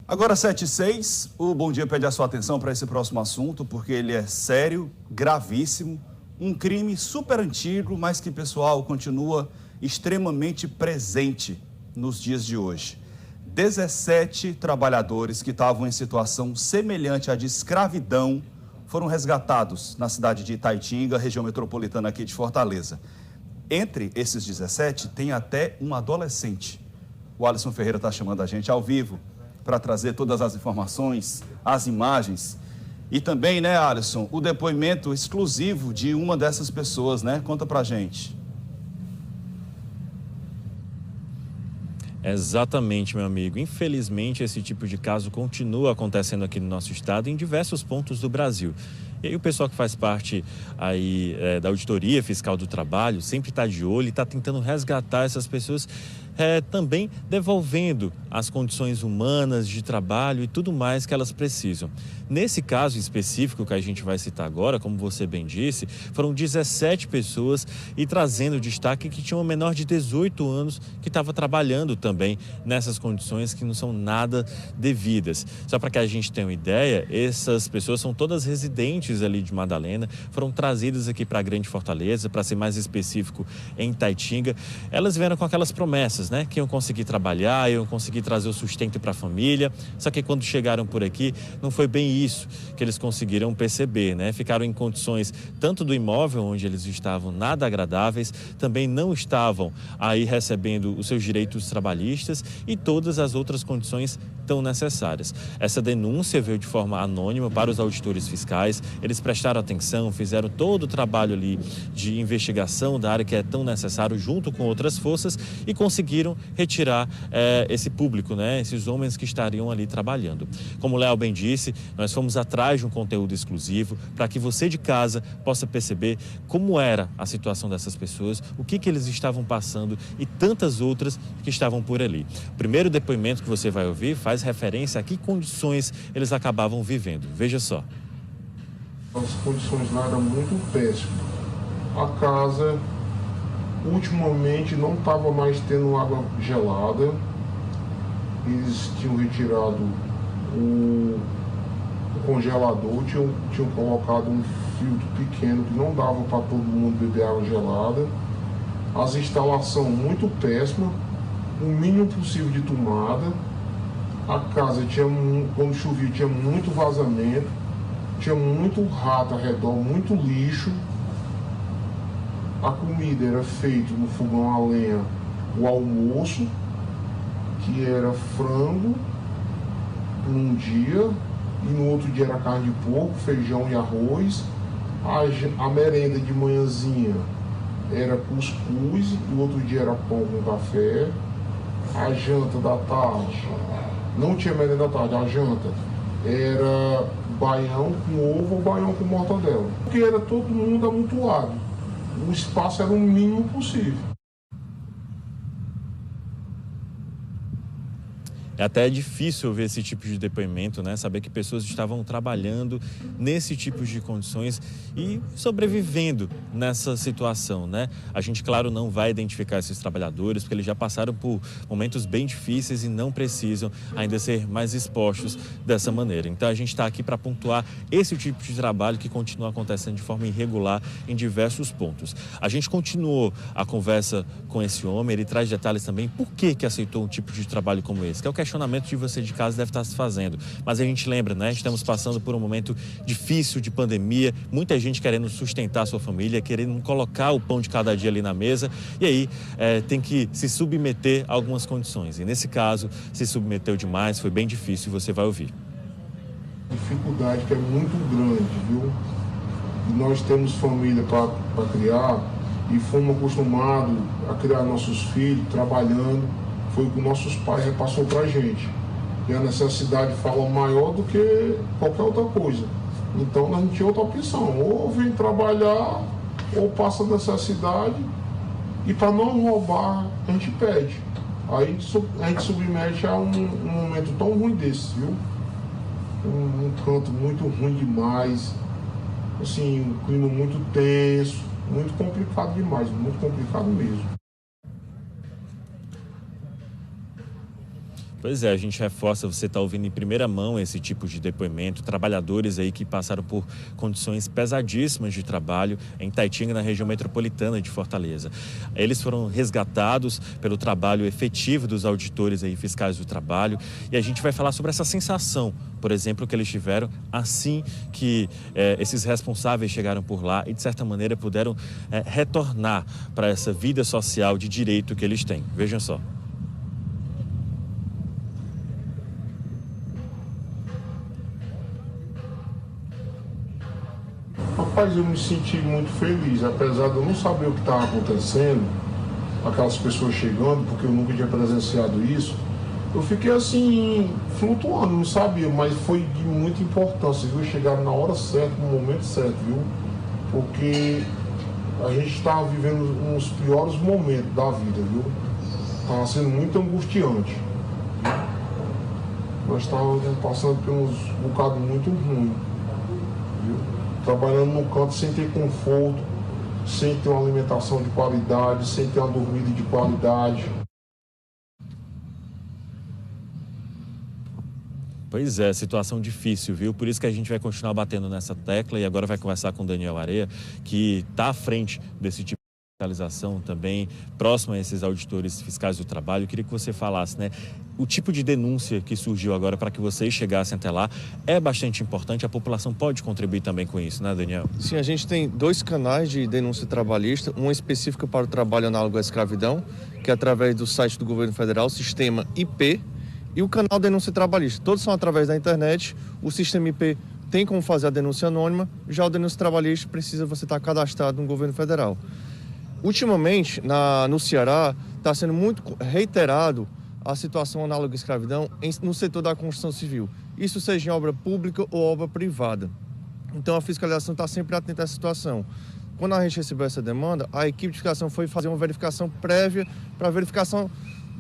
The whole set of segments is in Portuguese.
Agora 7h06, o Bom Dia pede a sua atenção para esse próximo assunto, porque ele é sério, gravíssimo, um crime super antigo, mas que, pessoal, continua extremamente presente nos dias de hoje. 17 trabalhadores que estavam em situação semelhante à de escravidão foram resgatados na cidade de Itaitinga, região metropolitana aqui de Fortaleza. Entre esses 17, tem até um adolescente. O Alisson Ferreira está chamando a gente ao vivo para trazer todas as informações, as imagens e também, né, Alisson, o depoimento exclusivo de uma dessas pessoas, né? Conta pra gente. Exatamente, meu amigo. Infelizmente, esse tipo de caso continua acontecendo aqui no nosso estado, em diversos pontos do Brasil. E aí o pessoal que faz parte aí da Auditoria Fiscal do Trabalho sempre está de olho e está tentando resgatar essas pessoas, também devolvendo as condições humanas de trabalho e tudo mais que elas precisam. Nesse caso específico que a gente vai citar agora, como você bem disse, foram 17 pessoas e trazendo destaque que tinham um menor de 18 anos que estava trabalhando também nessas condições que não são nada devidas. Só para que a gente tenha uma ideia, essas pessoas são todas residentes ali de Madalena, foram trazidas aqui para a Grande Fortaleza, para ser mais específico, em Itaitinga. Elas vieram com aquelas promessas, né, que iam conseguir trabalhar, iam conseguir trazer o sustento para a família, só que quando chegaram por aqui, não foi bem isso que eles conseguiram perceber, né? Ficaram em condições tanto do imóvel onde eles estavam nada agradáveis, também não estavam aí recebendo os seus direitos trabalhistas e todas as outras condições tão necessárias. Essa denúncia veio de forma anônima para os auditores fiscais, eles prestaram atenção, fizeram todo o trabalho ali de investigação da área que é tão necessário junto com outras forças e conseguiram retirar esse público, né? Esses homens que estariam ali trabalhando. Como o Léo bem disse, nós fomos atrás de um conteúdo exclusivo para que você de casa possa perceber como era a situação dessas pessoas, o que eles estavam passando e tantas outras que estavam por ali. O primeiro depoimento que você vai ouvir faz referência a que condições eles acabavam vivendo. Veja só. As condições lá eram muito péssimas. A casa, ultimamente, não estava mais tendo água gelada. Eles tinham retirado o congelador, tinham colocado um filtro pequeno que não dava para todo mundo beber água gelada. As instalações muito péssimas, o mínimo possível de tomada. A casa, quando chovia, tinha muito vazamento, tinha muito rato ao redor, muito lixo. A comida era feita no fogão a lenha, o almoço, que era frango num dia, e no outro dia era carne de porco, feijão e arroz. A merenda de manhãzinha era cuscuz, e o outro dia era pão com café. A janta da tarde, não tinha merenda da tarde, a janta era baião com ovo ou baião com mortadela. Porque era todo mundo amontoado. O espaço era o mínimo possível. É até difícil ver esse tipo de depoimento, né? Saber que pessoas estavam trabalhando nesse tipo de condições e sobrevivendo nessa situação, né? A gente, claro, não vai identificar esses trabalhadores, porque eles já passaram por momentos bem difíceis e não precisam ainda ser mais expostos dessa maneira. Então, a gente está aqui para pontuar esse tipo de trabalho que continua acontecendo de forma irregular em diversos pontos. A gente continuou a conversa com esse homem, ele traz detalhes também por que aceitou um tipo de trabalho como esse, que é o questionamento de você de casa deve estar se fazendo. Mas a gente lembra, né? Estamos passando por um momento difícil de pandemia, muita gente querendo sustentar a sua família, querendo colocar o pão de cada dia ali na mesa e aí tem que se submeter a algumas condições. E nesse caso, se submeteu demais, foi bem difícil e você vai ouvir. Dificuldade que é muito grande, viu? E nós temos família para criar e fomos acostumados a criar nossos filhos trabalhando. Foi o que nossos pais repassou para a gente. E a necessidade fala maior do que qualquer outra coisa. Então não tinha outra opção. Ou vem trabalhar, ou passa necessidade. E para não roubar, a gente pede. Aí a gente submete a um momento tão ruim desse, viu? Um canto muito ruim demais. Assim, um clima muito tenso, muito complicado demais, muito complicado mesmo. Pois é, a gente reforça, você está ouvindo em primeira mão esse tipo de depoimento, trabalhadores aí que passaram por condições pesadíssimas de trabalho em Taitinga, na região metropolitana de Fortaleza. Eles foram resgatados pelo trabalho efetivo dos auditores aí fiscais do trabalho e a gente vai falar sobre essa sensação, por exemplo, que eles tiveram assim que esses responsáveis chegaram por lá e de certa maneira puderam retornar para essa vida social de direito que eles têm. Vejam só. Rapaz, eu me senti muito feliz, apesar de eu não saber o que estava acontecendo, aquelas pessoas chegando, porque eu nunca tinha presenciado isso. Eu fiquei assim, flutuando, não sabia, mas foi de muita importância, viu? Chegaram na hora certa, no momento certo, viu? Porque a gente estava vivendo uns piores momentos da vida, viu? Estava sendo muito angustiante. Nós estávamos passando por uns bocados muito ruins, viu? Trabalhando num canto sem ter conforto, sem ter uma alimentação de qualidade, sem ter uma dormida de qualidade. Pois é, situação difícil, viu? Por isso que a gente vai continuar batendo nessa tecla e agora vai conversar com o Daniel Areia, que está à frente desse tipo de fiscalização também, próximo a esses auditores fiscais do trabalho. Eu queria que você falasse, né? O tipo de denúncia que surgiu agora para que vocês chegassem até lá é bastante importante, a população pode contribuir também com isso, né, Daniel? Sim, a gente tem 2 canais de denúncia trabalhista, um específico para o trabalho análogo à escravidão, que é através do site do governo federal, Sistema IP, e o canal Denúncia Trabalhista. Todos são através da internet, o Sistema IP tem como fazer a denúncia anônima, já o Denúncia Trabalhista precisa você estar cadastrado no governo federal. Ultimamente, no Ceará, está sendo muito reiterado a situação análoga à escravidão no setor da construção civil. Isso seja em obra pública ou obra privada. Então, a fiscalização está sempre atenta à situação. Quando a gente recebeu essa demanda, a equipe de fiscalização foi fazer uma verificação prévia para verificação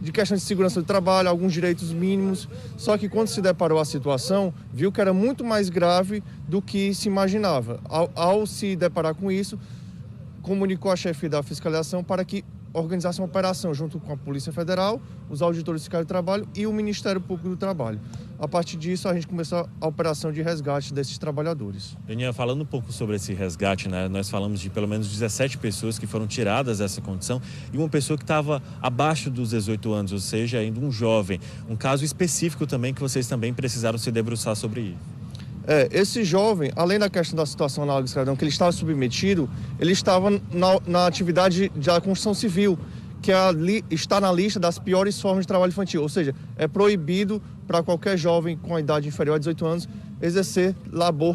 de questões de segurança do trabalho, alguns direitos mínimos. Só que quando se deparou a situação, viu que era muito mais grave do que se imaginava. Ao se deparar com isso, comunicou a chefia da fiscalização para que organizasse uma operação junto com a Polícia Federal, os auditores fiscais do trabalho e o Ministério Público do Trabalho. A partir disso, a gente começou a operação de resgate desses trabalhadores. Daniel, falando um pouco sobre esse resgate, né? Nós falamos de pelo menos 17 pessoas que foram tiradas dessa condição e uma pessoa que estava abaixo dos 18 anos, ou seja, ainda um jovem. Um caso específico também que vocês também precisaram se debruçar sobre isso. Esse jovem, além da questão da situação análoga à escravidão, que ele estava submetido, ele estava na atividade da construção civil, que está na lista das piores formas de trabalho infantil. Ou seja, é proibido para qualquer jovem com a idade inferior a 18 anos exercer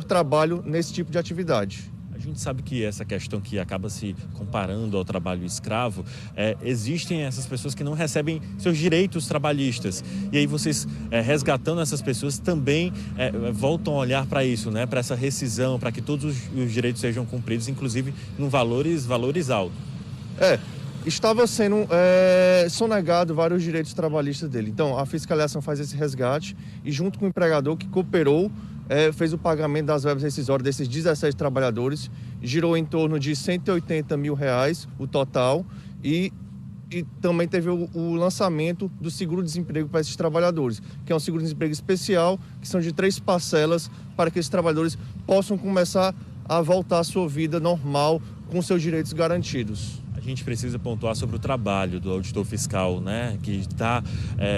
trabalho nesse tipo de atividade. A gente sabe que essa questão que acaba se comparando ao trabalho escravo, existem essas pessoas que não recebem seus direitos trabalhistas. E aí vocês, resgatando essas pessoas, também voltam a olhar para isso, né? Para essa rescisão, para que todos os direitos sejam cumpridos, inclusive em valores altos. Estava sendo sonegado vários direitos trabalhistas dele. Então, a fiscalização faz esse resgate e junto com o empregador que cooperou, fez o pagamento das verbas rescisórias desses 17 trabalhadores, girou em torno de R$180 mil o total e também teve o lançamento do seguro-desemprego para esses trabalhadores, que é um seguro-desemprego especial, que são de 3 parcelas para que esses trabalhadores possam começar a voltar à sua vida normal com seus direitos garantidos. A gente precisa pontuar sobre o trabalho do auditor fiscal, né, que está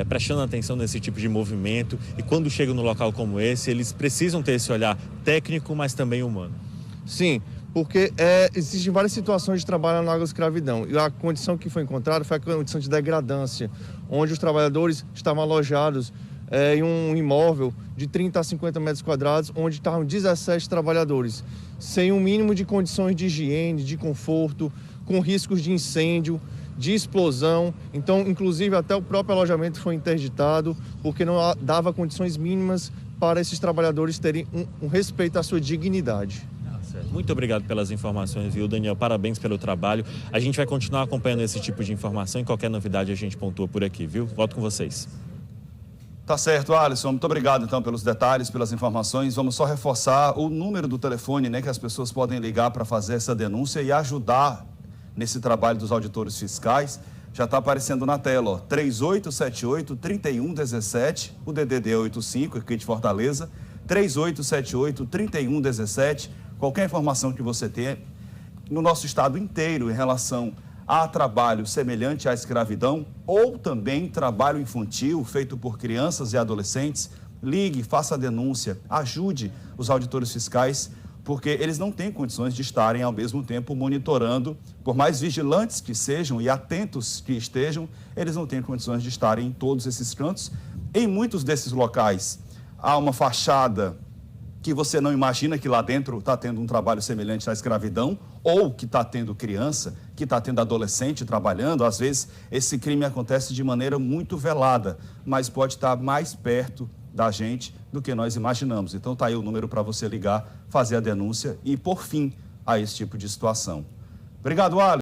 prestando atenção nesse tipo de movimento e quando chega no local como esse, eles precisam ter esse olhar técnico, mas também humano. Sim, porque existem várias situações de trabalho análogo à escravidão e a condição que foi encontrada foi a condição de degradância, onde os trabalhadores estavam alojados em um imóvel de 30 a 50 metros quadrados, onde estavam 17 trabalhadores, sem um mínimo de condições de higiene, de conforto, com riscos de incêndio, de explosão. Então, inclusive, até o próprio alojamento foi interditado, porque não dava condições mínimas para esses trabalhadores terem um respeito à sua dignidade. Muito obrigado pelas informações, viu, Daniel? Parabéns pelo trabalho. A gente vai continuar acompanhando esse tipo de informação e qualquer novidade a gente pontua por aqui, viu? Volto com vocês. Tá certo, Alisson. Muito obrigado, então, pelos detalhes, pelas informações. Vamos só reforçar o número do telefone, né, que as pessoas podem ligar para fazer essa denúncia e ajudar nesse trabalho dos auditores fiscais. Já está aparecendo na tela, ó, 3878-3117, o DDD 85, aqui de Fortaleza, 3878-3117. Qualquer informação que você tenha no nosso estado inteiro em relação a trabalho semelhante à escravidão ou também trabalho infantil feito por crianças e adolescentes, ligue, faça a denúncia, ajude os auditores fiscais, porque eles não têm condições de estarem ao mesmo tempo monitorando, por mais vigilantes que sejam e atentos que estejam, eles não têm condições de estarem em todos esses cantos. Em muitos desses locais, há uma fachada que você não imagina que lá dentro está tendo um trabalho semelhante à escravidão, ou que está tendo criança, que está tendo adolescente trabalhando. Às vezes, esse crime acontece de maneira muito velada, mas pode estar mais perto da gente do que nós imaginamos. Então, está aí o número para você ligar, fazer a denúncia e pôr fim a esse tipo de situação. Obrigado, Alisson.